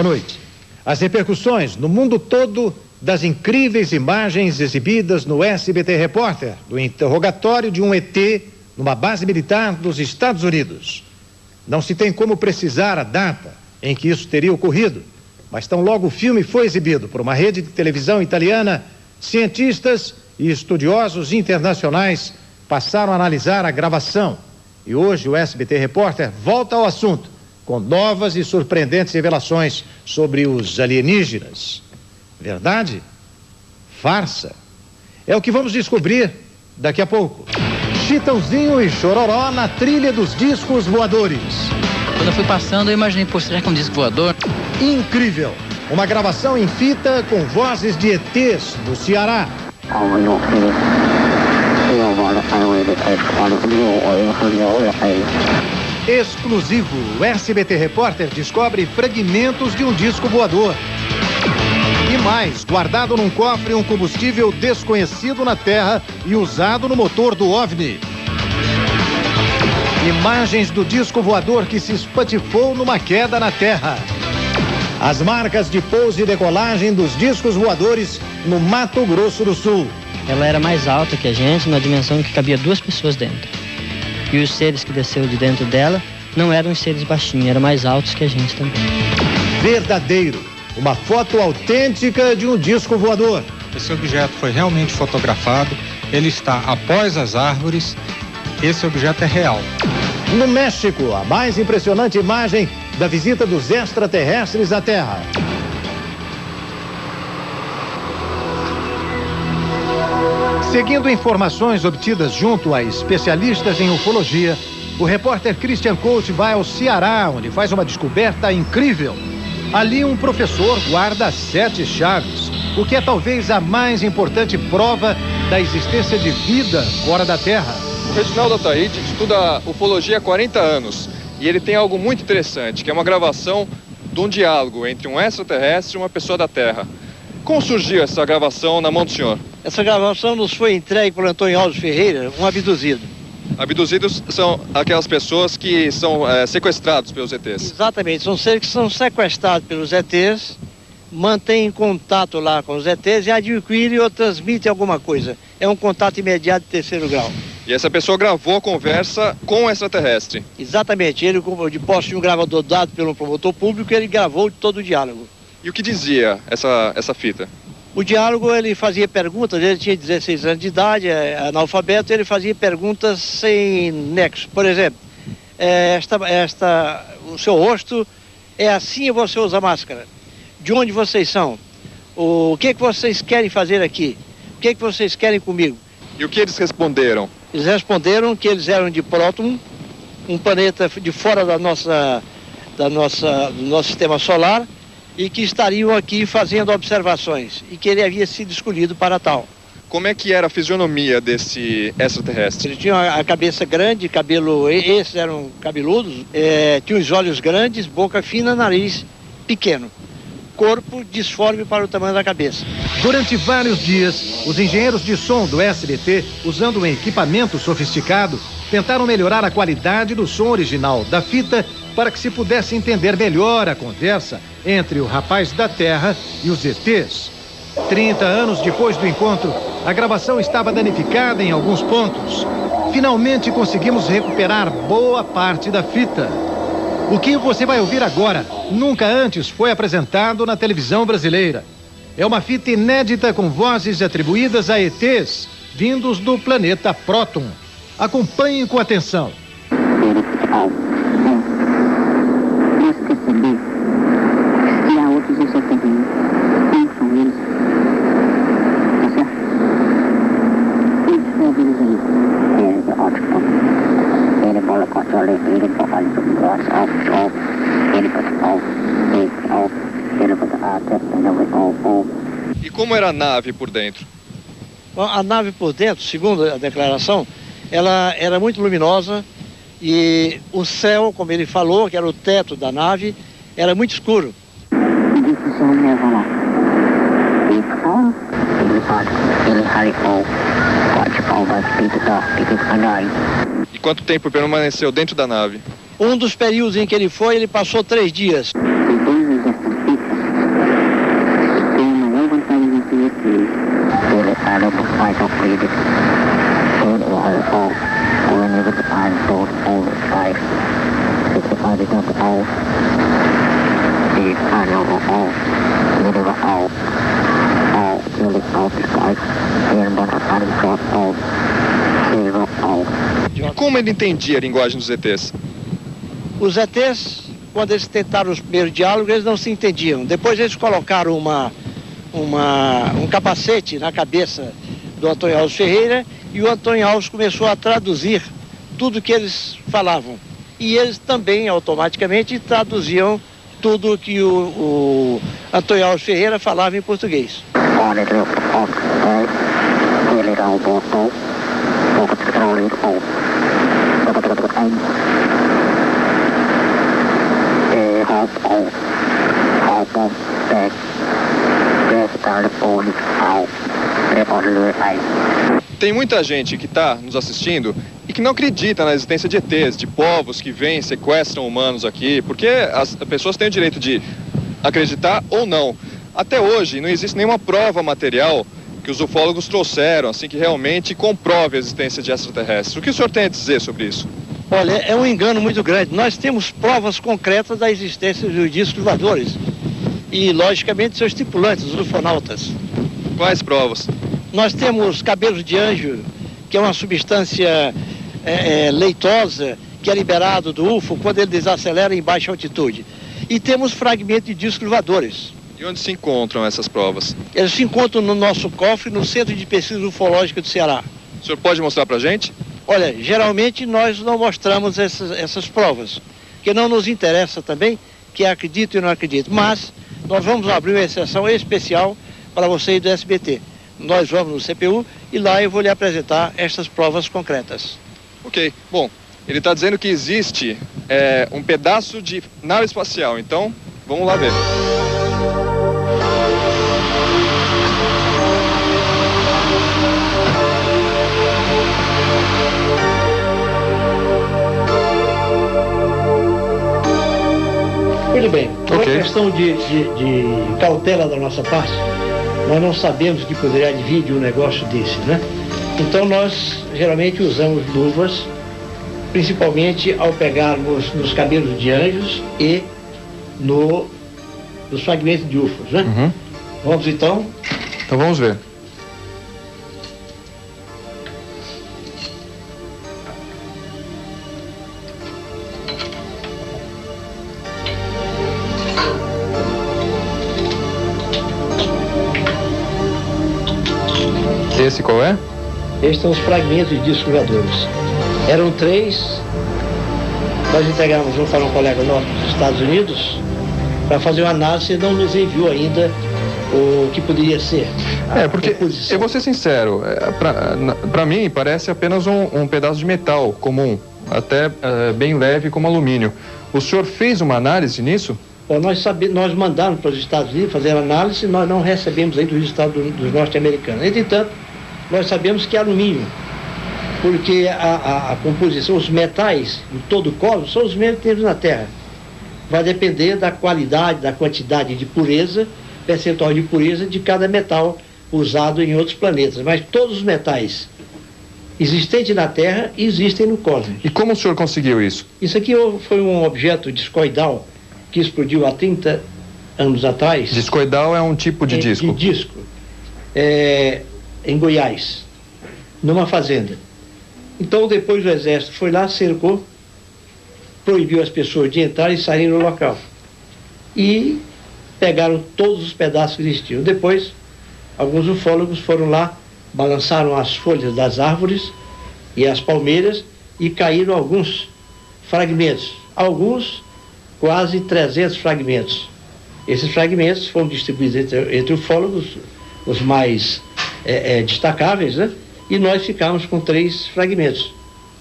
Boa noite. As repercussões no mundo todo das incríveis imagens exibidas no SBT Repórter do interrogatório de um ET numa base militar dos Estados Unidos. Não se tem como precisar a data em que isso teria ocorrido, mas tão logo o filme foi exibido por uma rede de televisão italiana, cientistas e estudiosos internacionais passaram a analisar a gravação. E hoje o SBT Repórter volta ao assunto com novas e surpreendentes revelações sobre os alienígenas. Verdade? Farsa? É o que vamos descobrir daqui a pouco. Chitãozinho e Chororó na trilha dos discos voadores. Quando eu fui passando, eu imaginei, pô, será que é um disco voador? Incrível! Uma gravação em fita com vozes de ETs do Ceará. Exclusivo, o SBT Repórter descobre fragmentos de um disco voador. E mais, guardado num cofre um combustível desconhecido na Terra e usado no motor do OVNI. Imagens do disco voador que se espatifou numa queda na Terra. As marcas de pouso e decolagem dos discos voadores no Mato Grosso do Sul. Ela era mais alta que a gente, numa dimensão que cabia 2 pessoas dentro. E os seres que desceram de dentro dela não eram os seres baixinhos, eram mais altos que a gente também. Verdadeiro. Uma foto autêntica de um disco voador. Esse objeto foi realmente fotografado, ele está após as árvores, esse objeto é real. No México, a mais impressionante imagem da visita dos extraterrestres à Terra. Seguindo informações obtidas junto a especialistas em ufologia, o repórter Christian Coach vai ao Ceará, onde faz uma descoberta incrível. Ali um professor guarda 7 chaves, o que é talvez a mais importante prova da existência de vida fora da Terra. O Reginaldo Ataíde estuda ufologia há 40 anos e ele tem algo muito interessante, que é uma gravação de um diálogo entre um extraterrestre e uma pessoa da Terra. Como surgiu essa gravação na mão do senhor? Essa gravação nos foi entregue por Antônio Alves Ferreira, um abduzido. Abduzidos são aquelas pessoas que são sequestrados pelos ETs. Exatamente, são seres que são sequestrados pelos ETs, mantêm contato lá com os ETs e adquirem ou transmitem alguma coisa. É um contato imediato de 3º grau. E essa pessoa gravou a conversa com o extraterrestre? Exatamente, ele, de posse de um gravador dado pelo promotor público, ele gravou todo o diálogo. E o que dizia essa fita? O diálogo, ele fazia perguntas, ele tinha 16 anos de idade, analfabeto, ele fazia perguntas sem nexo. Por exemplo, o seu rosto é assim e você usa máscara. De onde vocês são? O que vocês querem fazer aqui? O que vocês querem comigo? E o que eles responderam? Eles responderam que eles eram de Próton, um planeta de fora do nosso sistema solar, e que estariam aqui fazendo observações, e que ele havia sido escolhido para tal. Como é que era a fisionomia desse extraterrestre? Ele tinha a cabeça grande, cabelo, esses eram cabeludos, tinha os olhos grandes, boca fina, nariz pequeno, corpo disforme para o tamanho da cabeça. Durante vários dias, os engenheiros de som do SBT, usando um equipamento sofisticado, tentaram melhorar a qualidade do som original da fita para que se pudesse entender melhor a conversa entre o rapaz da Terra e os ETs. 30 anos depois do encontro, a gravação estava danificada em alguns pontos. Finalmente conseguimos recuperar boa parte da fita. O que você vai ouvir agora nunca antes foi apresentado na televisão brasileira. É uma fita inédita com vozes atribuídas a ETs, vindos do planeta Próton. Acompanhe com atenção. E como era a nave por dentro? A nave por dentro, segundo a declaração, ela era muito luminosa e o céu, como ele falou, que era o teto da nave, era muito escuro. E quanto tempo permaneceu dentro da nave? Um dos períodos em que ele foi, ele passou 3 dias. Como ele entendia a linguagem dos ETs? Os ETs, quando eles tentaram os primeiros diálogos, eles não se entendiam. Depois eles colocaram um capacete na cabeça do Antônio Alves Ferreira e o Antônio Alves começou a traduzir tudo que eles falavam. E eles também, automaticamente, traduziam tudo que o Antônio Alves Ferreira falava em português. Tem muita gente que está nos assistindo e que não acredita na existência de ETs, de povos que vêm e sequestram humanos aqui, porque as pessoas têm o direito de acreditar ou não. Até hoje não existe nenhuma prova material que os ufólogos trouxeram, assim, que realmente comprove a existência de extraterrestres. O que o senhor tem a dizer sobre isso? Olha, é um engano muito grande. Nós temos provas concretas da existência dos discos voadores e, logicamente, seus tripulantes, os ufonautas. Quais provas? Nós temos cabelos de anjo, que é uma substância leitosa que é liberado do UFO quando ele desacelera em baixa altitude. E temos fragmentos de discos voadores. E onde se encontram essas provas? Eles se encontram no nosso cofre, no Centro de Pesquisa Ufológica do Ceará. O senhor pode mostrar pra gente? Olha, geralmente nós não mostramos essas provas, porque não nos interessa também que acredite ou não acredite. Mas nós vamos abrir uma exceção especial para vocês do SBT. Nós vamos no CPU e lá eu vou lhe apresentar estas provas concretas. Ok, bom, ele está dizendo que existe um pedaço de nave espacial, então vamos lá ver. Muito bem, por uma questão de cautela da nossa parte, nós não sabemos que poderia advir de um negócio desse, né? Então nós geralmente usamos luvas, principalmente ao pegarmos nos cabelos de anjos e nos fragmentos de UFOs, né? Uhum. Vamos então? Então vamos ver. Esse qual é? Estes são os fragmentos de discos voadores. Eram 3. Nós entregamos um para um colega nosso dos Estados Unidos para fazer uma análise e não nos enviou ainda o que poderia ser. Porque eu vou ser sincero, para mim parece apenas um pedaço de metal comum, até bem leve como alumínio. O senhor fez uma análise nisso? Bom, nós mandamos para os Estados Unidos fazer a análise e nós não recebemos ainda o resultado dos norte-americanos. Entretanto, nós sabemos que é alumínio, porque a composição, os metais de todo o cosmos são os mesmos que temos na Terra. Vai depender da qualidade, da quantidade de pureza, percentual de pureza de cada metal usado em outros planetas. Mas todos os metais existentes na Terra existem no cosmos. E como o senhor conseguiu isso? Isso aqui foi um objeto discoidal que explodiu há 30 anos atrás. Discoidal é um tipo de disco? De disco. Em Goiás, numa fazenda. Então depois o exército foi lá, cercou, proibiu as pessoas de entrar e sair no local. E pegaram todos os pedaços que existiam. Depois, alguns ufólogos foram lá, balançaram as folhas das árvores e as palmeiras e caíram alguns fragmentos. Alguns, quase 300 fragmentos. Esses fragmentos foram distribuídos entre ufólogos, os mais destacáveis, né? E nós ficamos com 3 fragmentos,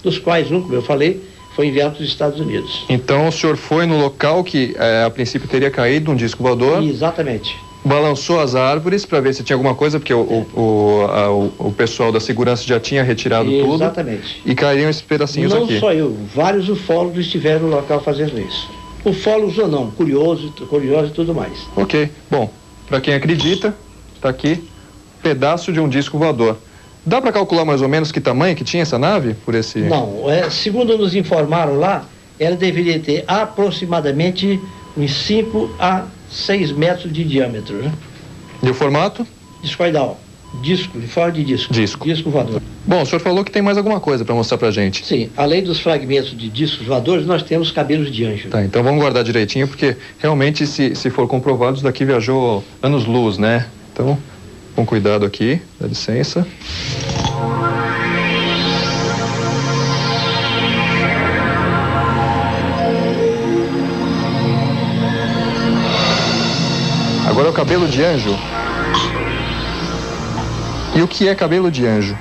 dos quais um, como eu falei, foi enviado para os Estados Unidos. Então o senhor foi no local que a princípio teria caído um disco voador? Exatamente. Balançou as árvores para ver se tinha alguma coisa, porque o pessoal da segurança já tinha retirado tudo. Exatamente. E caíram esses pedacinhos aqui. Não só eu, vários ufólogos estiveram no local fazendo isso. Ufólogos ou não, curiosos e tudo mais. Ok, bom, para quem acredita, está aqui pedaço de um disco voador. Dá para calcular mais ou menos que tamanho que tinha essa nave por esse... Não, segundo nos informaram lá, ela deveria ter aproximadamente uns 5 a 6 metros de diâmetro, né? E o formato? Discoidal. Disco, de forma de disco. Disco voador. Bom, o senhor falou que tem mais alguma coisa para mostrar pra gente. Sim, além dos fragmentos de discos voadores, nós temos cabelos de anjo. Tá, então vamos guardar direitinho, porque realmente, se for comprovado, isso daqui viajou anos-luz, né? Então, com cuidado aqui, dá licença. Agora é o cabelo de anjo. E o que é cabelo de anjo?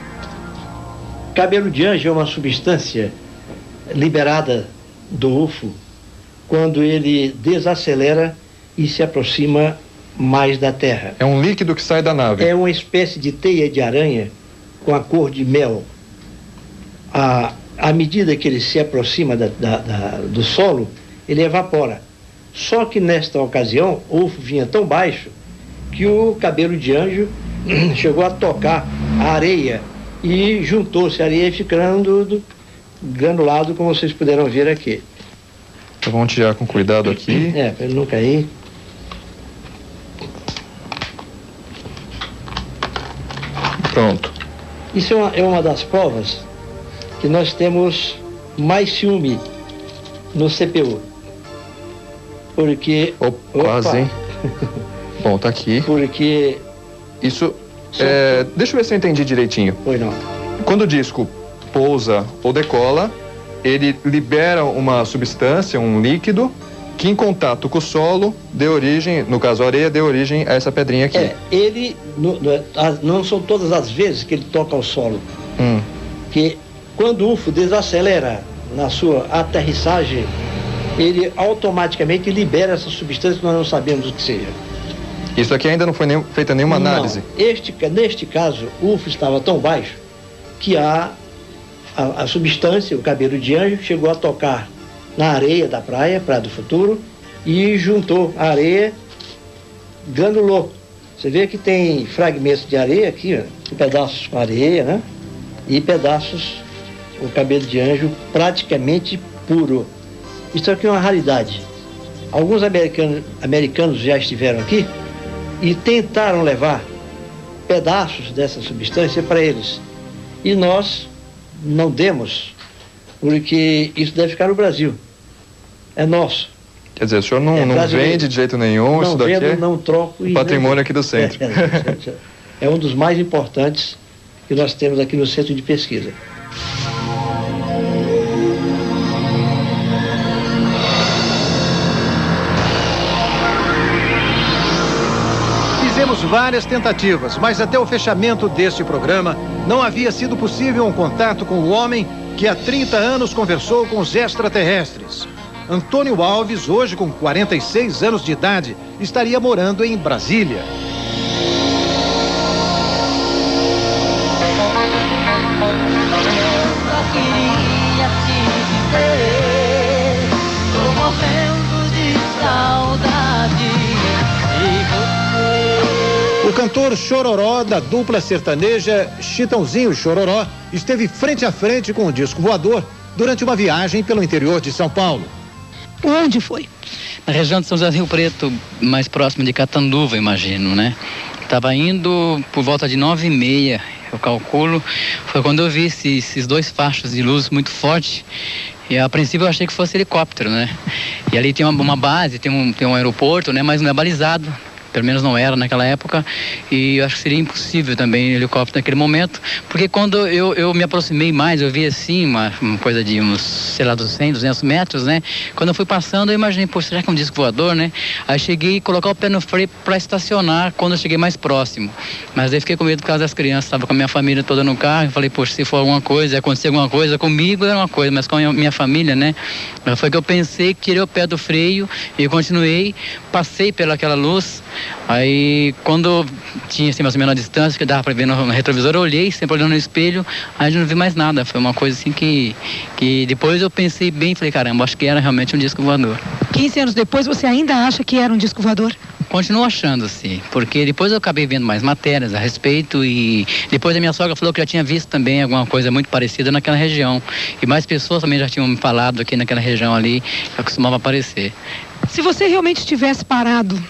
Cabelo de anjo é uma substância liberada do UFO quando ele desacelera e se aproxima mais da Terra. É um líquido que sai da nave. É uma espécie de teia de aranha com a cor de mel. À medida que ele se aproxima do solo, ele evapora. Só que nesta ocasião, o UFO vinha tão baixo que o cabelo de anjo chegou a tocar a areia e juntou-se a areia ficando granulado, como vocês puderam ver aqui. Então vamos tirar com cuidado aqui. Para ele não cair. Pronto. Isso é uma das provas que nós temos mais ciúme no CPU. Porque... Quase, hein? Bom, tá aqui. Porque... Isso, deixa eu ver se eu entendi direitinho. Pois não. Quando o disco pousa ou decola, ele libera uma substância, um líquido, que em contato com o solo deu origem, no caso a areia, deu origem a essa pedrinha aqui. Ele, não são todas as vezes que ele toca o solo. Que quando o UFO desacelera na sua aterrissagem, ele automaticamente libera essa substância que nós não sabemos o que seja. Isso aqui ainda não foi feita nenhuma análise? Neste caso, o UFO estava tão baixo que a substância, o cabelo de anjo, chegou a tocar na areia da praia do Futuro, e juntou a areia, granulou. Você vê que tem fragmentos de areia aqui, ó, pedaços com areia, né? E pedaços, o cabelo de anjo praticamente puro. Isso aqui é uma raridade. Alguns americanos já estiveram aqui e tentaram levar pedaços dessa substância para eles. E nós não demos, porque isso deve ficar no Brasil. É nosso. Quer dizer, o senhor não vende de jeito nenhum, não isso daqui vendo, não troco. O patrimônio aqui do centro. É um dos mais importantes que nós temos aqui no centro de pesquisa. Fizemos várias tentativas, mas até o fechamento deste programa não havia sido possível um contato com o homem que há 30 anos conversou com os extraterrestres. Antônio Alves, hoje com 46 anos de idade, estaria morando em Brasília. O cantor Chororó, da dupla sertaneja Chitãozinho Chororó, esteve frente a frente com o disco voador durante uma viagem pelo interior de São Paulo. Onde foi? Na região de São José do Rio Preto, mais próximo de Catanduva, imagino, né? Estava indo por volta de 9h30, eu calculo. Foi quando eu vi esses dois fachos de luz muito fortes. E a princípio eu achei que fosse helicóptero, né? E ali tem uma base, tem um aeroporto, né? Mas não é balizado. Pelo menos não era naquela época, e eu acho que seria impossível também helicóptero naquele momento, porque quando eu me aproximei mais, eu vi assim, uma coisa de uns, sei lá, 100, 200 metros, né? Quando eu fui passando, eu imaginei, pô, será que é um disco voador, né? Aí cheguei a colocar o pé no freio para estacionar quando eu cheguei mais próximo, mas aí fiquei com medo por causa das crianças, estava com a minha família toda no carro, e falei, poxa, se for alguma coisa, acontecer alguma coisa comigo, era uma coisa, mas com a minha família, né? Foi que eu pensei, que tirei o pé do freio e continuei, passei pelaquela luz. Aí, quando tinha assim, mais ou menos a distância, que dava para ver no retrovisor, eu olhei, sempre olhando no espelho, aí não vi mais nada. Foi uma coisa assim que depois eu pensei bem, falei, caramba, acho que era realmente um disco voador. 15 anos depois, você ainda acha que era um disco voador? continuo achando, assim, porque depois eu acabei vendo mais matérias a respeito e depois a minha sogra falou que já tinha visto também alguma coisa muito parecida naquela região. E mais pessoas também já tinham me falado aqui naquela região ali, que costumava aparecer. Se você realmente tivesse parado,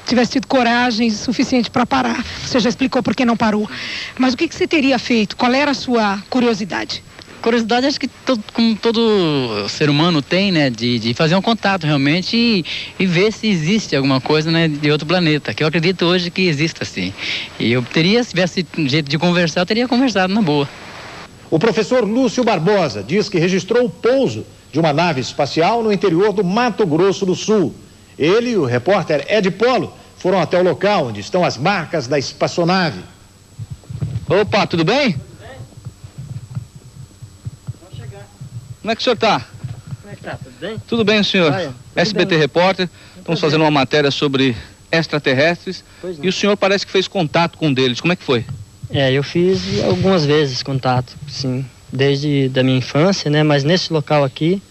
tivesse tido coragem suficiente para parar, você já explicou por que não parou, mas o que você teria feito? Qual era a sua curiosidade? Curiosidade, acho que como todo ser humano tem, né, de fazer um contato realmente e ver se existe alguma coisa, né, de outro planeta, que eu acredito hoje que exista, assim. E eu teria, se tivesse jeito de conversar, eu teria conversado na boa. O professor Lúcio Barbosa diz que registrou o pouso de uma nave espacial no interior do Mato Grosso do Sul. Ele e o repórter Ed Polo foram até o local onde estão as marcas da espaçonave. Opa, tudo bem? Como é que o senhor está? Como é que tá? Tudo bem? Tudo bem, senhor. SBT bem. Repórter, estamos fazendo uma matéria sobre extraterrestres e o senhor parece que fez contato com um deles. Como é que foi? Eu fiz algumas vezes contato, sim, desde da minha infância, né? Mas nesse local aqui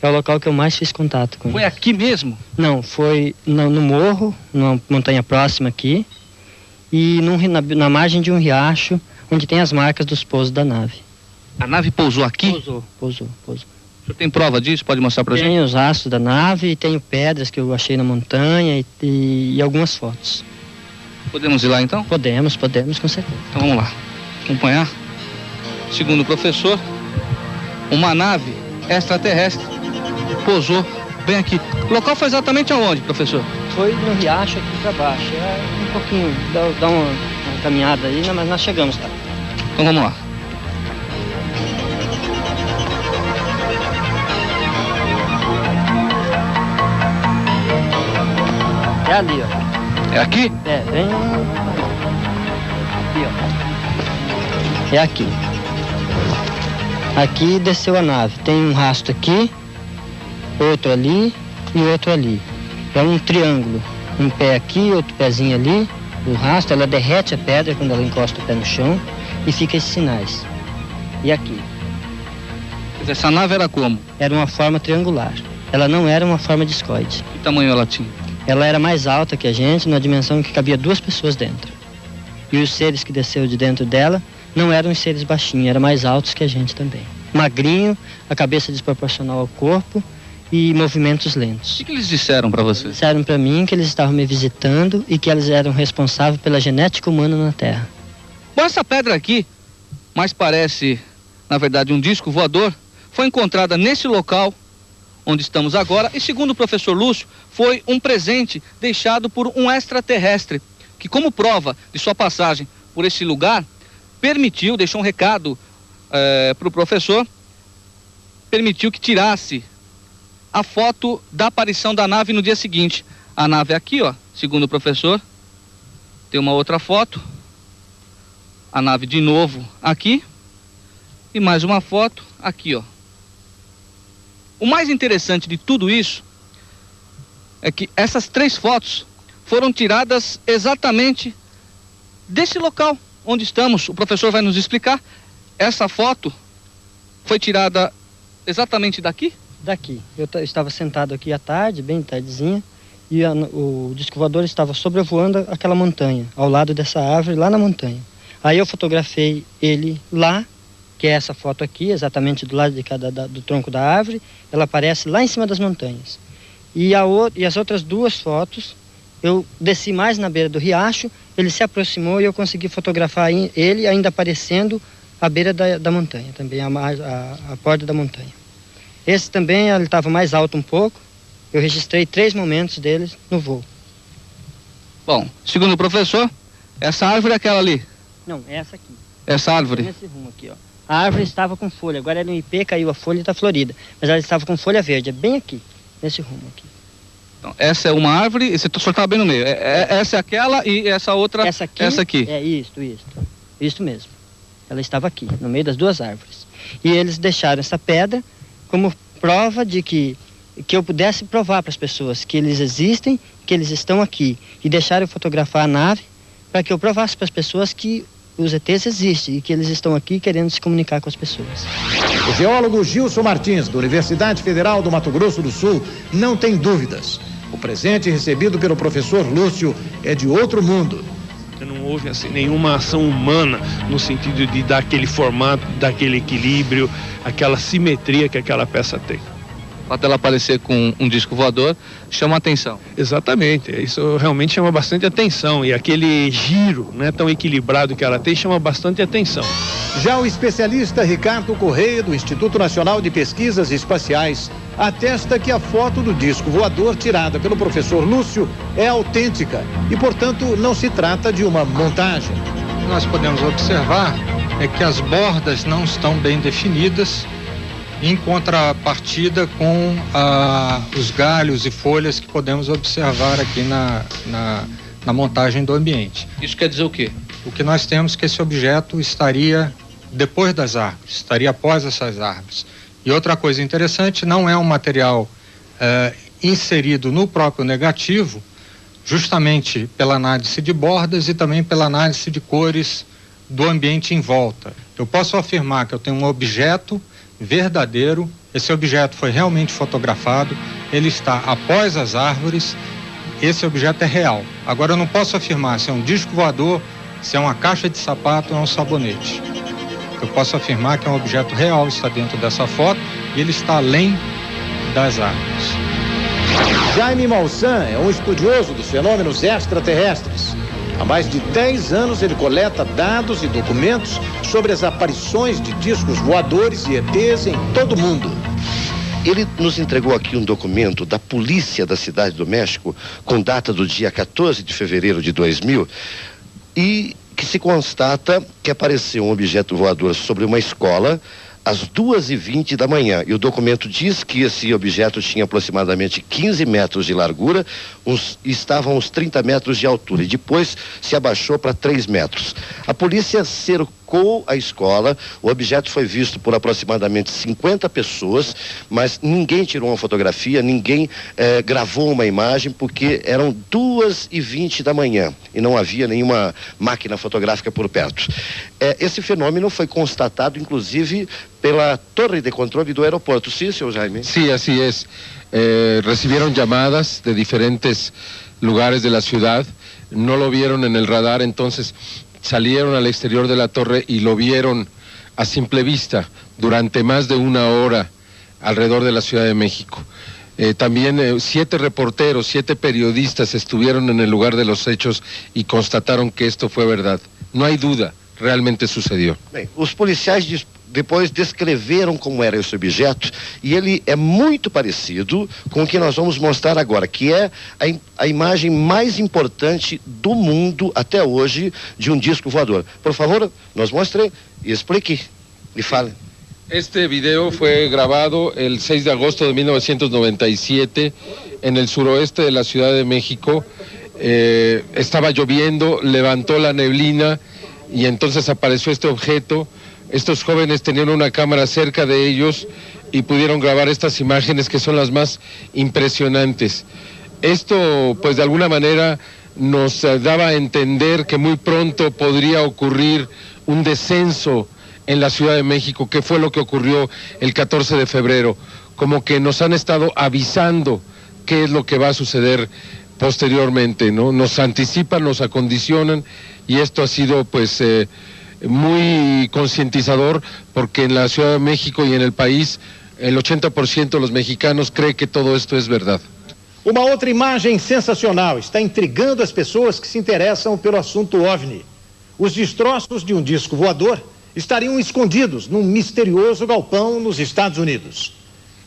é o local que eu mais fiz contato com. Foi aqui mesmo? Não, foi no morro, numa montanha próxima aqui e na margem de um riacho onde tem as marcas dos pousos da nave. A nave pousou aqui? Pousou. O senhor tem prova disso? Pode mostrar pra gente? Tenho os rastros da nave e tenho pedras que eu achei na montanha e algumas fotos. Podemos ir lá então? Podemos, com certeza. Então vamos lá, acompanhar. Segundo o professor, uma nave extraterrestre pousou bem aqui. O local foi exatamente aonde, professor? Foi no riacho aqui pra baixo. Um pouquinho, dá uma caminhada aí, mas nós chegamos lá. Então vamos lá. É ali, ó. É aqui? Bem... Aqui, ó. É aqui. Aqui desceu a nave. Tem um rastro aqui, outro ali e outro ali. É um triângulo. Um pé aqui, outro pezinho ali. O rastro, ela derrete a pedra quando ela encosta o pé no chão e fica esses sinais. E aqui? Essa nave era como? Era uma forma triangular. Ela não era uma forma discoide. Que tamanho ela tinha? Ela era mais alta que a gente, numa dimensão que cabia 2 pessoas dentro. E os seres que desceram de dentro dela não eram os seres baixinhos, eram mais altos que a gente também. Magrinho, a cabeça desproporcional ao corpo e movimentos lentos. O que eles disseram para você? Disseram para mim que eles estavam me visitando e que eles eram responsáveis pela genética humana na Terra. Bom, essa pedra aqui, mais parece, na verdade, um disco voador, foi encontrada nesse local onde estamos agora, e segundo o professor Lúcio, foi um presente deixado por um extraterrestre, que como prova de sua passagem por esse lugar, deixou um recado para o professor, permitiu que tirasse a foto da aparição da nave no dia seguinte. A nave é aqui, ó, segundo o professor, tem uma outra foto, a nave de novo aqui, e mais uma foto aqui, ó. O mais interessante de tudo isso é que essas 3 fotos foram tiradas exatamente desse local onde estamos. O professor vai nos explicar. Essa foto foi tirada exatamente daqui? Daqui. Eu estava sentado aqui à tarde, bem tardezinha, e o disco voador estava sobrevoando aquela montanha, ao lado dessa árvore, lá na montanha. Aí eu fotografei ele lá, que é essa foto aqui, exatamente do lado do tronco da árvore. Ela aparece lá em cima das montanhas. E as outras 2 fotos, eu desci mais na beira do riacho, ele se aproximou e eu consegui fotografar ele ainda aparecendo à beira da montanha, também a borda da montanha. Esse também, ele estava mais alto um pouco, eu registrei 3 momentos dele no voo. Bom, segundo o professor, essa árvore é aquela ali? Não, é essa aqui. Essa árvore? Nesse rumo aqui, ó. A árvore estava com folha, agora era um ipê, caiu a folha e está florida. Mas ela estava com folha verde, é bem aqui, nesse rumo aqui. Então, essa é uma árvore, e você só está bem no meio. Essa é aquela e essa outra, essa aqui. É isso mesmo. Ela estava aqui, no meio das 2 árvores. E eles deixaram essa pedra como prova de que eu pudesse provar para as pessoas que eles existem, que eles estão aqui. E deixaram eu fotografar a nave para que eu provasse para as pessoas que os ETs existem e que eles estão aqui querendo se comunicar com as pessoas. O geólogo Gilson Martins, da Universidade Federal do Mato Grosso do Sul, não tem dúvidas. O presente recebido pelo professor Lúcio é de outro mundo. Não houve assim, nenhuma ação humana no sentido de dar aquele formato, dar aquele equilíbrio, aquela simetria que aquela peça tem. O fato dela aparecer com um disco voador chama a atenção. Exatamente, isso realmente chama bastante atenção, e aquele giro, né, tão equilibrado que ela tem chama bastante atenção. Já o especialista Ricardo Correia, do Instituto Nacional de Pesquisas Espaciais, atesta que a foto do disco voador tirada pelo professor Lúcio é autêntica e, portanto, não se trata de uma montagem. O que nós podemos observar é que as bordas não estão bem definidas, em contrapartida com os galhos e folhas que podemos observar aqui na montagem do ambiente. Isso quer dizer o quê? O que nós temos é que esse objeto estaria depois das árvores, estaria após essas árvores. E outra coisa interessante, não é um material inserido no próprio negativo, justamente pela análise de bordas e também pela análise de cores do ambiente em volta. Eu posso afirmar que eu tenho um objeto verdadeiro, esse objeto foi realmente fotografado, ele está após as árvores, esse objeto é real. Agora eu não posso afirmar se é um disco voador, se é uma caixa de sapato ou é um sabonete. Eu posso afirmar que é um objeto real, está dentro dessa foto e ele está além das árvores. Jaime Malsan é um estudioso dos fenômenos extraterrestres. Há mais de 10 anos ele coleta dados e documentos sobre as aparições de discos voadores e ETs em todo o mundo. Ele nos entregou aqui um documento da polícia da Cidade do México, com data do dia 14 de fevereiro de 2000, e que se constata que apareceu um objeto voador sobre uma escola às 2h20 da manhã. E o documento diz que esse objeto tinha aproximadamente 15 metros de largura e estava a uns 30 metros de altura. E depois se abaixou para 3 metros. A polícia cercou a escola, o objeto foi visto por aproximadamente 50 pessoas, mas ninguém tirou uma fotografia, ninguém gravou uma imagem, porque eram 2h20 da manhã e não havia nenhuma máquina fotográfica por perto. Esse fenômeno foi constatado, inclusive, pela torre de controle do aeroporto. ¿Sí, señor Jaime? Sí, así es. Recibieron llamadas de diferentes lugares de la ciudad, no lo vieron en el radar, entonces salieron al exterior de la torre y lo vieron a simple vista durante más de 1 hora alrededor de la Ciudad de México. También 7 reporteros, 7 periodistas estuvieron en el lugar de los hechos y constataron que esto fue verdad. No hay duda, realmente sucedió. Bem, os policiais depois descreveram como era esse objeto e ele é muito parecido com o que nós vamos mostrar agora, que é a imagem mais importante do mundo até hoje de um disco voador. Por favor, nos mostre e explique e fale. Este video fue grabado el 6 de agosto de 1997 en el suroeste de la Ciudad de México. Estaba lloviendo, levantó la neblina y entonces apareció este objeto. Estos jóvenes tenían una cámara cerca de ellos y pudieron grabar estas imágenes que son las más impresionantes. Esto, pues de alguna manera, nos daba a entender que muy pronto podría ocurrir un descenso en la Ciudad de México, que fue lo que ocurrió el 14 de febrero. Como que nos han estado avisando qué es lo que va a suceder posteriormente, ¿no? Nos anticipan, nos acondicionan y esto ha sido, pues, muy concientizador, porque en la Ciudad de México y en el país el 80% de los mexicanos cree que todo esto es verdad. Uma outra imagem sensacional está intrigando as pessoas que se interessam pelo assunto OVNI. Os destroços de um disco voador estariam escondidos num misterioso galpão nos Estados Unidos.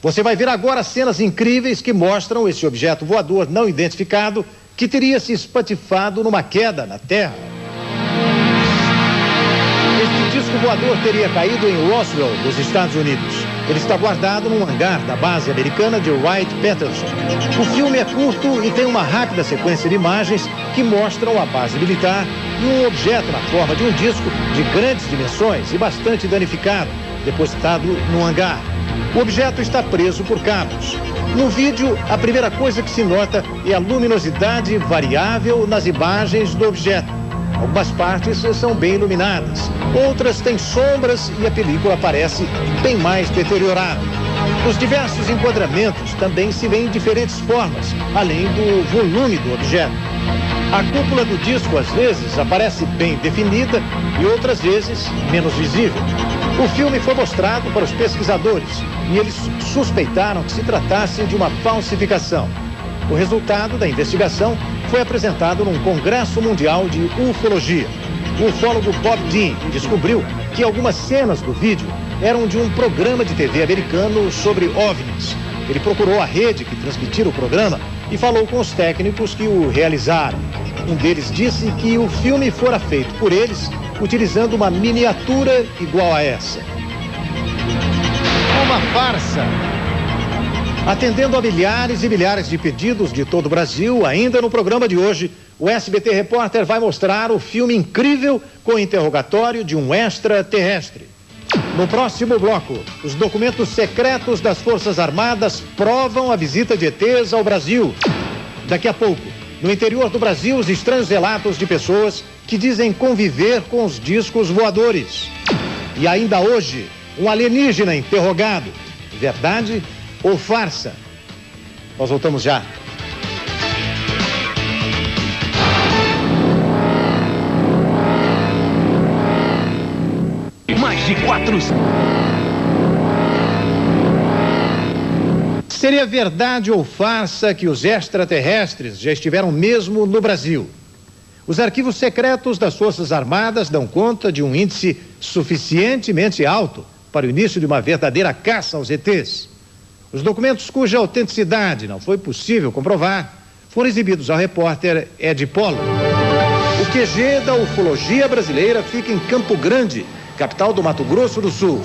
Você vai ver agora cenas incríveis que mostram esse objeto voador não identificado que teria se espatifado numa queda na Terra. Este disco voador teria caído em Roswell, nos Estados Unidos. Ele está guardado num hangar da base americana de Wright-Patterson. O filme é curto e tem uma rápida sequência de imagens que mostram a base militar e um objeto na forma de um disco de grandes dimensões e bastante danificado, depositado no hangar. O objeto está preso por cabos. No vídeo, a primeira coisa que se nota é a luminosidade variável nas imagens do objeto. Algumas partes são bem iluminadas, outras têm sombras e a película parece bem mais deteriorada. Os diversos enquadramentos também se veem em diferentes formas, além do volume do objeto. A cúpula do disco, às vezes, aparece bem definida e outras vezes menos visível. O filme foi mostrado para os pesquisadores e eles suspeitaram que se tratasse de uma falsificação. O resultado da investigação foi apresentado num Congresso Mundial de Ufologia. O ufólogo Bob Dean descobriu que algumas cenas do vídeo eram de um programa de TV americano sobre OVNIs. Ele procurou a rede que transmitira o programa e falou com os técnicos que o realizaram. Um deles disse que o filme fora feito por eles utilizando uma miniatura igual a essa. Uma farsa. Atendendo a milhares e milhares de pedidos de todo o Brasil, ainda no programa de hoje, o SBT Repórter vai mostrar o filme incrível com o interrogatório de um extraterrestre. No próximo bloco, os documentos secretos das Forças Armadas provam a visita de ETs ao Brasil. Daqui a pouco, no interior do Brasil, os estranhos relatos de pessoas que dizem conviver com os discos voadores. E ainda hoje, um alienígena interrogado. Verdade ou farsa? Nós voltamos já. Mais de 4. Seria verdade ou farsa que os extraterrestres já estiveram mesmo no Brasil? Os arquivos secretos das Forças Armadas dão conta de um índice suficientemente alto para o início de uma verdadeira caça aos ETs. Os documentos cuja autenticidade não foi possível comprovar foram exibidos ao repórter Ed Polo. O QG da ufologia brasileira fica em Campo Grande, capital do Mato Grosso do Sul.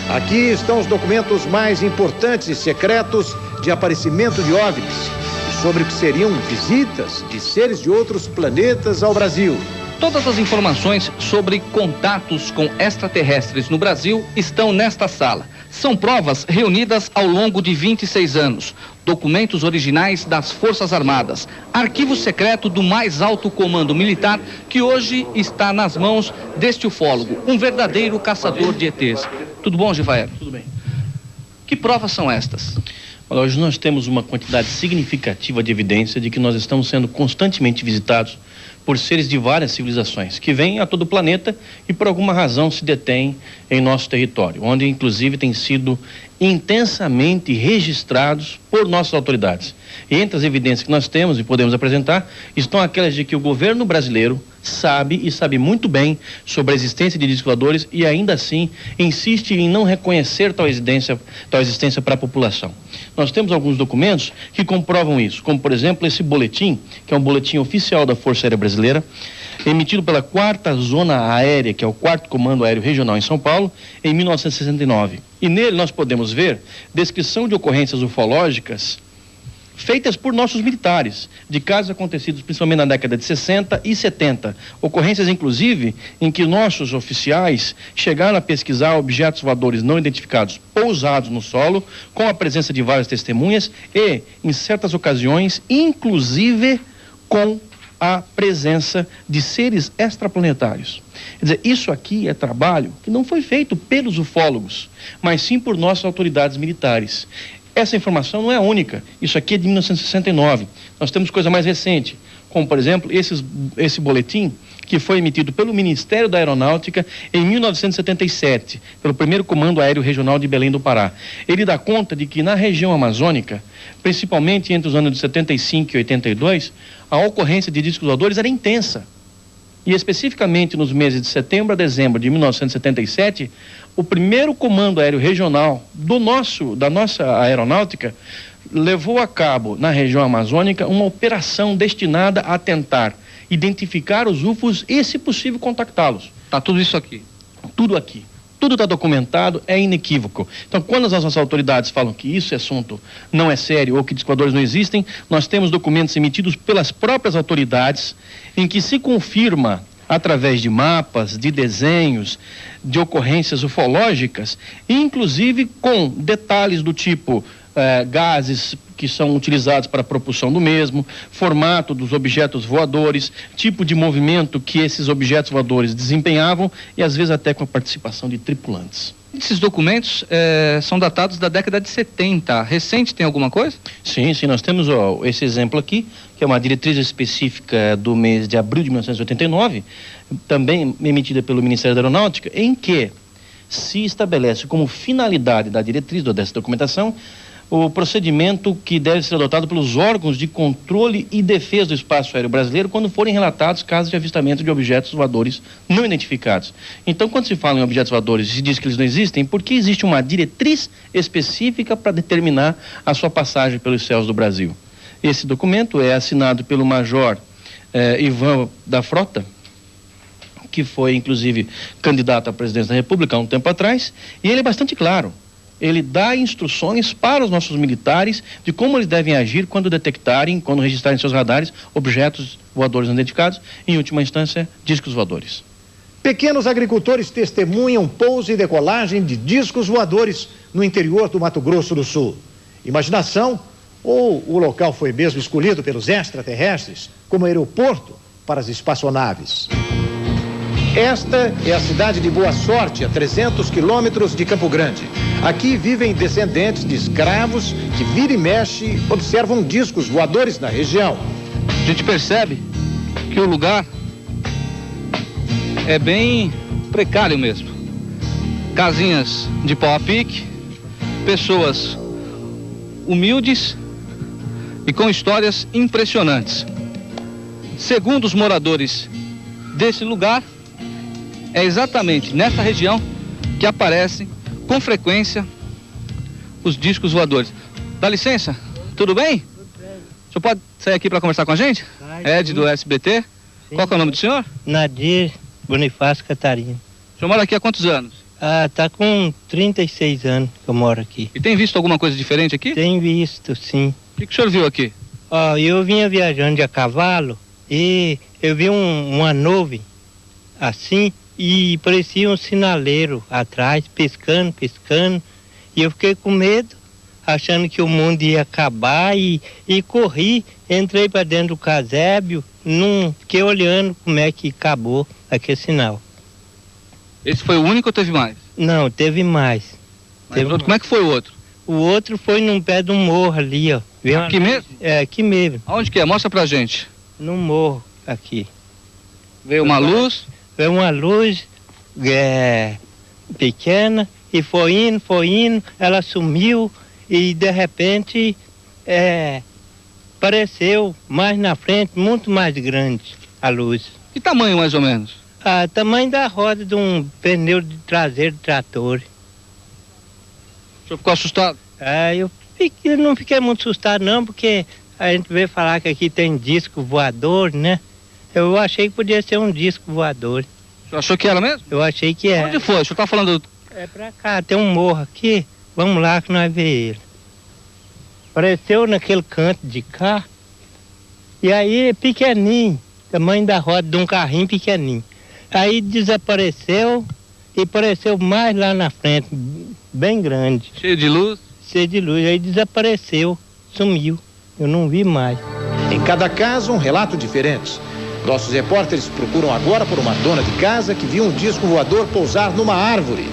Aqui estão os documentos mais importantes e secretos de aparecimento de OVNIs, sobre o que seriam visitas de seres de outros planetas ao Brasil. Todas as informações sobre contatos com extraterrestres no Brasil estão nesta sala. São provas reunidas ao longo de 26 anos. Documentos originais das Forças Armadas. Arquivo secreto do mais alto comando militar que hoje está nas mãos deste ufólogo, um verdadeiro caçador de ETs. Tudo bom, Givael? Tudo bem. Que provas são estas? Olha, hoje nós temos uma quantidade significativa de evidência de que nós estamos sendo constantemente visitados por seres de várias civilizações, que vêm a todo o planeta e por alguma razão se detêm em nosso território, onde inclusive têm sido intensamente registrados por nossas autoridades. E entre as evidências que nós temos e podemos apresentar, estão aquelas de que o governo brasileiro sabe e sabe muito bem sobre a existência de discos voadores e ainda assim insiste em não reconhecer tal existência para a população. Nós temos alguns documentos que comprovam isso, como por exemplo esse boletim, que é um boletim oficial da Força Aérea Brasileira, emitido pela 4ª Zona Aérea, que é o 4º Comando Aéreo Regional em São Paulo, em 1969. E nele nós podemos ver descrição de ocorrências ufológicas feitas por nossos militares, de casos acontecidos principalmente na década de 60 e 70. Ocorrências, inclusive, em que nossos oficiais chegaram a pesquisar objetos voadores não identificados pousados no solo, com a presença de várias testemunhas e, em certas ocasiões, inclusive com a presença de seres extraplanetários. Quer dizer, isso aqui é trabalho que não foi feito pelos ufólogos, mas sim por nossas autoridades militares. Essa informação não é a única, isso aqui é de 1969. Nós temos coisa mais recente, como por exemplo esse boletim que foi emitido pelo Ministério da Aeronáutica em 1977, pelo 1º Comando Aéreo Regional de Belém do Pará. Ele dá conta de que na região amazônica, principalmente entre os anos de 75 e 82, a ocorrência de discos voadores era intensa. E especificamente nos meses de setembro a dezembro de 1977, o 1º Comando Aéreo Regional da nossa aeronáutica levou a cabo na região amazônica uma operação destinada a tentar identificar os UFOs e, se possível, contactá-los. Tá tudo isso aqui? Tudo aqui. Tudo está documentado, é inequívoco. Então, quando as nossas autoridades falam que esse assunto não é sério ou que discos voadores não existem, nós temos documentos emitidos pelas próprias autoridades em que se confirma, através de mapas, de desenhos, de ocorrências ufológicas, inclusive com detalhes do tipo gases que são utilizados para a propulsão do mesmo, formato dos objetos voadores, tipo de movimento que esses objetos voadores desempenhavam e às vezes até com a participação de tripulantes. Esses documentos são datados da década de 70. Recente tem alguma coisa? Sim, nós temos esse exemplo aqui, que é uma diretriz específica do mês de abril de 1989, também emitida pelo Ministério da Aeronáutica, em que se estabelece como finalidade da diretriz dessa documentação o procedimento que deve ser adotado pelos órgãos de controle e defesa do espaço aéreo brasileiro quando forem relatados casos de avistamento de objetos voadores não identificados. Então, quando se fala em objetos voadores e se diz que eles não existem, porque existe uma diretriz específica para determinar a sua passagem pelos céus do Brasil. Esse documento é assinado pelo Major Ivan da Frota, que foi, inclusive, candidato à presidência da República há um tempo atrás, e ele é bastante claro. Ele dá instruções para os nossos militares de como eles devem agir quando detectarem, quando registrarem seus radares, objetos voadores não identificados, em última instância, discos voadores. Pequenos agricultores testemunham pouso e decolagem de discos voadores no interior do Mato Grosso do Sul. Imaginação ou o local foi mesmo escolhido pelos extraterrestres como aeroporto para as espaçonaves? Esta é a cidade de Boa Sorte, a 300 quilômetros de Campo Grande. Aqui vivem descendentes de escravos que vira e mexe observam discos voadores na região. A gente percebe que o lugar é bem precário mesmo. Casinhas de pau a pique, pessoas humildes e com histórias impressionantes. Segundo os moradores desse lugar, é exatamente nessa região que aparecem com frequência os discos voadores. Dá licença, tudo bem? Tudo bem. O senhor pode sair aqui para conversar com a gente? Ed do SBT. Sim. Qual que é o nome do senhor? Nadir Bonifácio Catarina. O senhor mora aqui há quantos anos? Tá com 36 anos que eu moro aqui. E tem visto alguma coisa diferente aqui? Tem visto, sim. O que o senhor viu aqui? Eu vinha viajando de a cavalo e eu vi uma nuvem assim, e parecia um sinaleiro atrás, piscando, e eu fiquei com medo, achando que o mundo ia acabar e corri, entrei para dentro do casebre, fiquei olhando como é que acabou aquele sinal. Esse foi o único ou teve mais? Não, teve mais. Como é que foi o outro? O outro foi num pé de um morro ali, ó. Aqui mesmo? É, aqui mesmo. Aonde que é? Mostra pra gente. Num morro, aqui. Veio uma luz? Veio uma luz pequena e foi indo, ela sumiu e de repente apareceu mais na frente, muito mais grande a luz. Que tamanho mais ou menos? Tamanho da roda de um pneu de traseiro de trator. O senhor ficou assustado? Eu não fiquei muito assustado não, porque a gente veio falar que aqui tem disco voador, né? Eu achei que podia ser um disco voador. O senhor achou que era mesmo? Eu achei que era. Onde foi? O senhor tá falando... É pra cá, tem um morro aqui. Vamos lá que nós vemos ele. Apareceu naquele canto de cá. E aí, pequenininho. Tamanho da roda de um carrinho pequenininho. Aí desapareceu e apareceu mais lá na frente, bem grande. Cheio de luz? Cheio de luz. Aí desapareceu, sumiu. Eu não vi mais. Em cada caso, um relato diferente. Nossos repórteres procuram agora por uma dona de casa que viu um disco voador pousar numa árvore.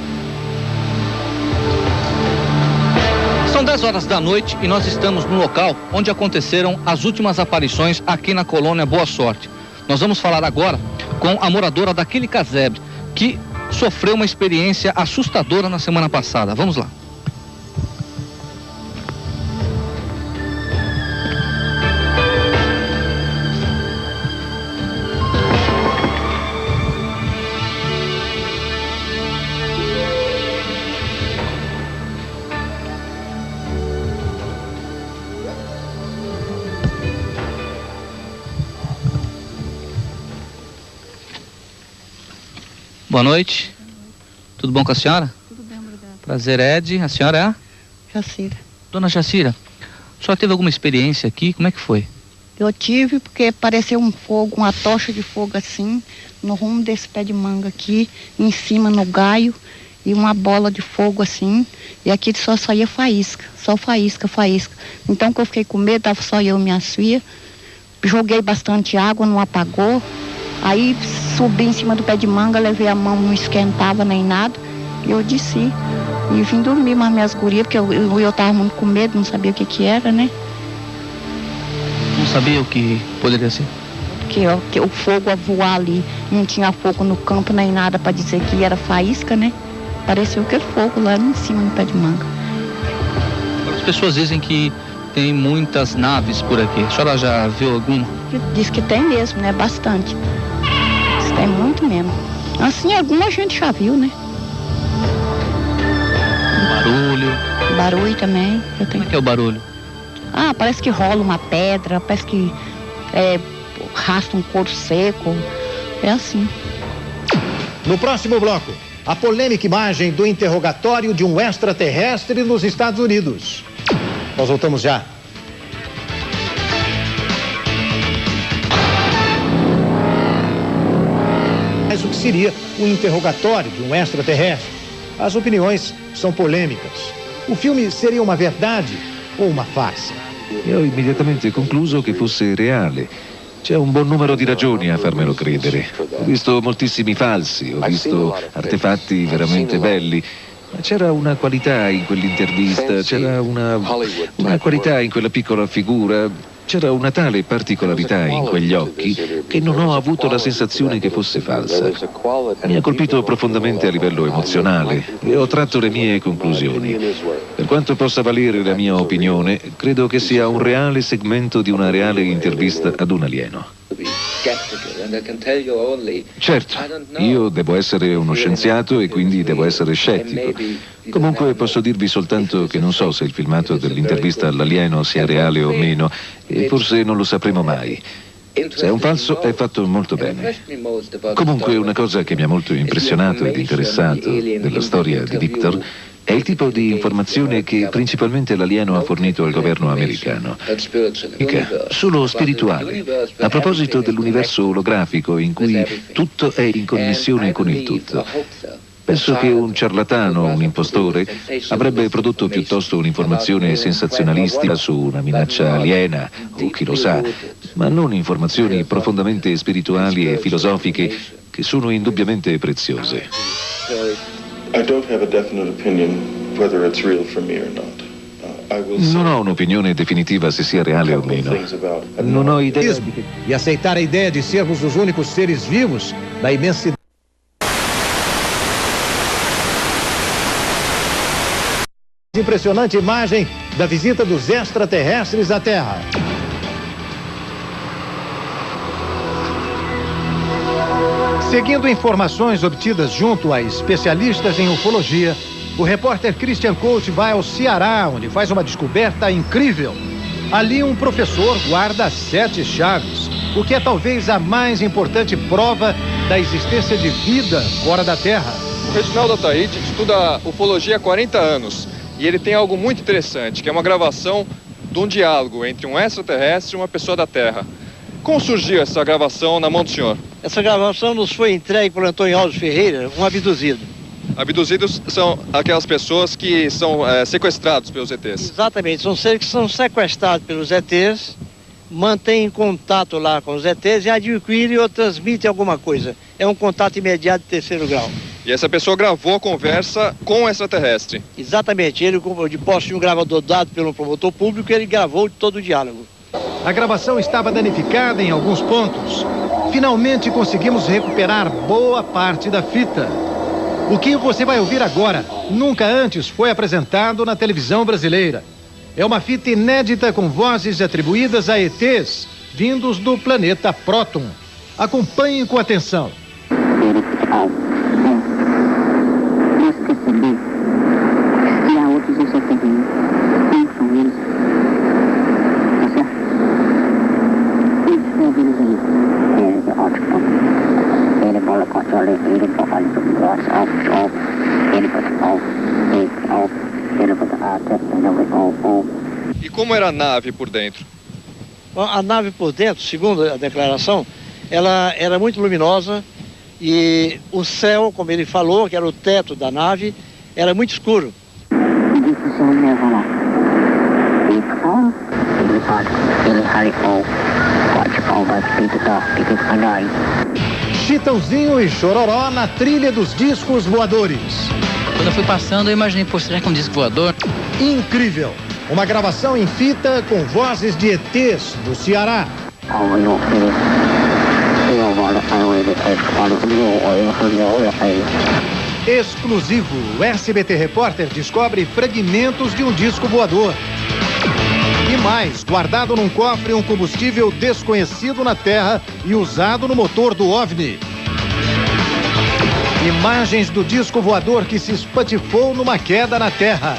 São 10 horas da noite e nós estamos no local onde aconteceram as últimas aparições aqui na colônia Boa Sorte. Nós vamos falar agora com a moradora daquele casebre que sofreu uma experiência assustadora na semana passada. Vamos lá. Boa noite. Tudo bom com a senhora? Tudo bem, obrigada. Prazer, Ed. A senhora é? Jacira. Dona Jacira, a senhora teve alguma experiência aqui? Como é que foi? Eu tive porque apareceu um fogo, uma tocha de fogo assim, no rumo desse pé de manga aqui, em cima no gaio, e uma bola de fogo assim, e aqui só saía faísca, só faísca, faísca. Então que eu fiquei com medo, tava só eu e minha filha, joguei bastante água, não apagou, aí subi em cima do pé de manga, levei a mão, não esquentava nem nada, e eu desci, e vim dormir mais minhas gurias, porque eu tava muito com medo, não sabia o que era, né? Não sabia o que poderia ser? Que o fogo a voar ali, não tinha fogo no campo nem nada para dizer que era faísca, né? Pareceu que é fogo lá em cima no pé de manga. As pessoas dizem que tem muitas naves por aqui. A senhora já viu alguma? Diz que tem mesmo, né? Bastante. Diz que tem muito mesmo. Assim, alguma a gente já viu, né? Barulho. Barulho também. Como é que é o barulho? Ah, parece que rola uma pedra, parece que arrasta um couro seco. É assim. No próximo bloco, a polêmica imagem do interrogatório de um extraterrestre nos Estados Unidos. Nós voltamos já. Mas o que seria um interrogatório de um extraterrestre? As opiniões são polêmicas. O filme seria uma verdade ou uma farsa? Io ho immediatamente concluso che fosse reale. C'è un buon numero di ragioni a farmelo credere. Ho visto moltissimi falsi, ho visto artefatti veramente belli, ma c'era una qualità in quell'intervista, c'era una qualità in quella piccola figura, c'era una tale particolarità in quegli occhi che non ho avuto la sensazione che fosse falsa. Mi ha colpito profondamente a livello emozionale e ho tratto le mie conclusioni. Per quanto possa valere la mia opinione, credo che sia un reale segmento di una reale intervista ad un alieno. Certo, io devo essere uno scienziato e quindi devo essere scettico. Comunque posso dirvi soltanto che non so se il filmato dell'intervista all'alieno sia reale o meno e forse non lo sapremo mai. Se è un falso è fatto molto bene. Comunque una cosa che mi ha molto impressionato ed interessato della storia di Victor è il tipo di informazione che principalmente l'alieno ha fornito al governo americano. Solo spirituale. A proposito dell'universo olografico in cui tutto è in connessione con il tutto. Penso che un ciarlatano, un impostore, avrebbe prodotto piuttosto un'informazione sensazionalistica su una minaccia aliena, o chi lo sa, ma non informazioni profondamente spirituali e filosofiche che sono indubbiamente preziose. Non ho un'opinione definitiva se sia reale o meno. Non ho idea E aceitar a ideia de sermos os únicos seres vivos da imensidão. Impressionante imagem da visita dos extraterrestres à Terra. Seguindo informações obtidas junto a especialistas em ufologia, o repórter Christian Coach vai ao Ceará, onde faz uma descoberta incrível. Ali um professor guarda 7 chaves, o que é talvez a mais importante prova da existência de vida fora da Terra. O Reginaldo Ataíde estuda ufologia há 40 anos e ele tem algo muito interessante, que é uma gravação de um diálogo entre um extraterrestre e uma pessoa da Terra. Como surgiu essa gravação na mão do senhor? Essa gravação nos foi entregue por Antônio Alves Ferreira, um abduzido. Abduzidos são aquelas pessoas que são sequestrados pelos ETs. Exatamente, são seres que são sequestrados pelos ETs, mantêm contato lá com os ETs e adquirem ou transmitem alguma coisa. É um contato imediato de 3º grau. E essa pessoa gravou a conversa com o extraterrestre? Exatamente, ele de posse de um gravador dado pelo promotor público, ele gravou todo o diálogo. A gravação estava danificada em alguns pontos. Finalmente conseguimos recuperar boa parte da fita. O que você vai ouvir agora nunca antes foi apresentado na televisão brasileira. É uma fita inédita com vozes atribuídas a ETs vindos do planeta Próton. Acompanhe com atenção. E como era a nave por dentro? A nave por dentro, segundo a declaração, ela era muito luminosa E o céu, como ele falou, que era o teto da nave, era muito escuro. Chitãozinho e Chororó na trilha dos discos voadores. Quando eu fui passando, eu imaginei, pô, será que é um disco voador? Incrível! Uma gravação em fita com vozes de ETs do Ceará. Exclusivo, o SBT Repórter descobre fragmentos de um disco voador. E mais, guardado num cofre um combustível desconhecido na Terra e usado no motor do OVNI. Imagens do disco voador que se espatifou numa queda na Terra.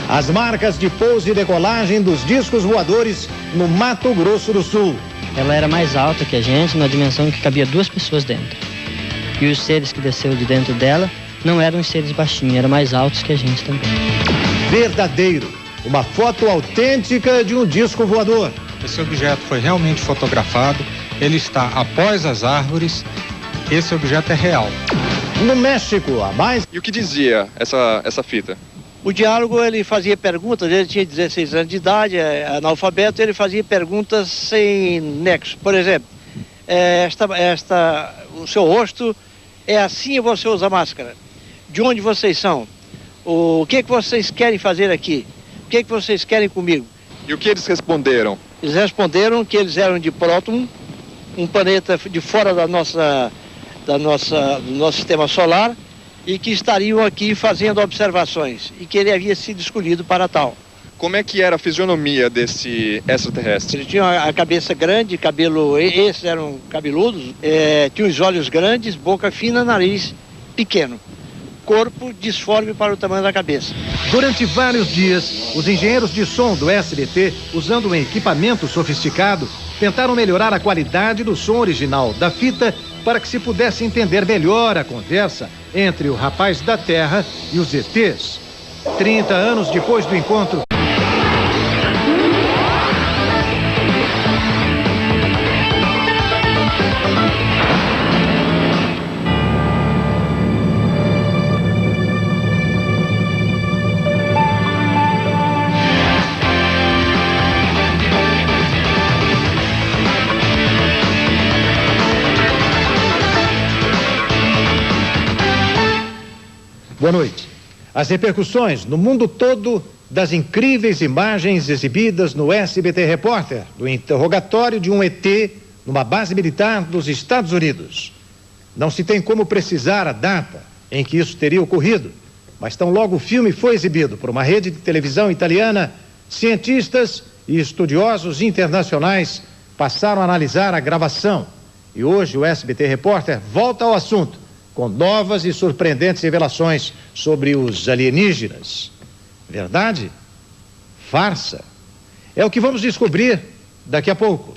As marcas de pouso e decolagem dos discos voadores no Mato Grosso do Sul. Ela era mais alta que a gente, na dimensão que cabia 2 pessoas dentro. E os seres que desceram de dentro dela não eram os seres baixinhos, eram mais altos que a gente também. Verdadeiro. Uma foto autêntica de um disco voador. Esse objeto foi realmente fotografado, ele está após as árvores, esse objeto é real. No México, a mais... E o que dizia essa fita? O diálogo, ele fazia perguntas, ele tinha 16 anos de idade, analfabeto, ele fazia perguntas sem nexo. Por exemplo, o seu rosto é assim e você usa máscara. De onde vocês são? O que vocês querem fazer aqui? O que vocês querem comigo? E o que eles responderam? Eles responderam que eles eram de Próton, um planeta de fora do nosso sistema solar, e que estariam aqui fazendo observações, e que ele havia sido escolhido para tal. Como é que era a fisionomia desse extraterrestre? Ele tinha a cabeça grande, cabelo, esses eram cabeludos, tinha os olhos grandes, boca fina, nariz pequeno. Corpo disforme para o tamanho da cabeça. Durante vários dias, os engenheiros de som do SBT, usando um equipamento sofisticado, tentaram melhorar a qualidade do som original da fita para que se pudesse entender melhor a conversa entre o rapaz da Terra e os ETs. 30 anos depois do encontro, boa noite. As repercussões no mundo todo das incríveis imagens exibidas no SBT Repórter do interrogatório de um ET numa base militar dos Estados Unidos. Não se tem como precisar a data em que isso teria ocorrido, mas tão logo o filme foi exibido por uma rede de televisão italiana, cientistas e estudiosos internacionais passaram a analisar a gravação. E hoje o SBT Repórter volta ao assunto com novas e surpreendentes revelações sobre os alienígenas. Verdade? Farsa? É o que vamos descobrir daqui a pouco.